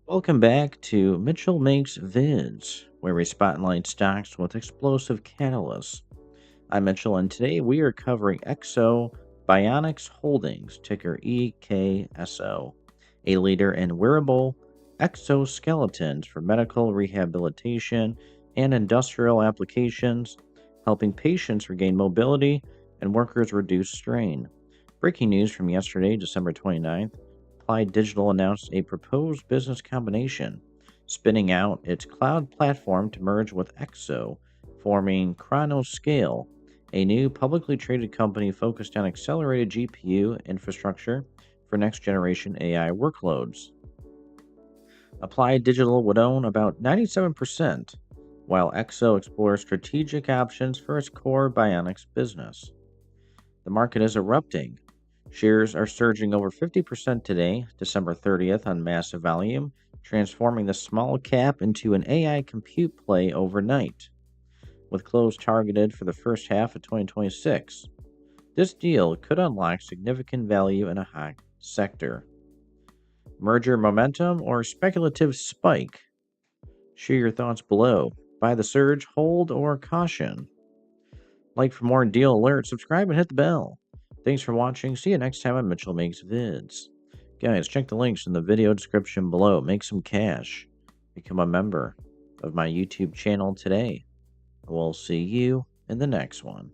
Welcome back to Mitchell Makes Vids, where we spotlight stocks with explosive catalysts. I'm Mitchell, and today we are covering EKSO Bionics Holdings, ticker EKSO, a leader in wearable exoskeletons for medical rehabilitation and industrial applications, helping patients regain mobility and workers reduce strain. Breaking news from yesterday, December 29th. Applied Digital announced a proposed business combination, spinning out its cloud platform to merge with EXO, forming Chronoscale, a new publicly traded company focused on accelerated GPU infrastructure for next generation AI workloads. Applied Digital would own about 97%, while EXO explores strategic options for its core bionics business. The market is erupting. Shares are surging over 50% today, December 30th, on massive volume, transforming the small cap into an AI compute play overnight, with close targeted for the first half of 2026. This deal could unlock significant value in a hot sector. Merger momentum or speculative spike? Share your thoughts below. Buy the surge, hold, or caution? Like for more deal alerts, subscribe and hit the bell. Thanks for watching. See you next time on Mitchell Makes Vids. Guys, check the links in the video description below. Make some cash. Become a member of my YouTube channel today. We'll see you in the next one.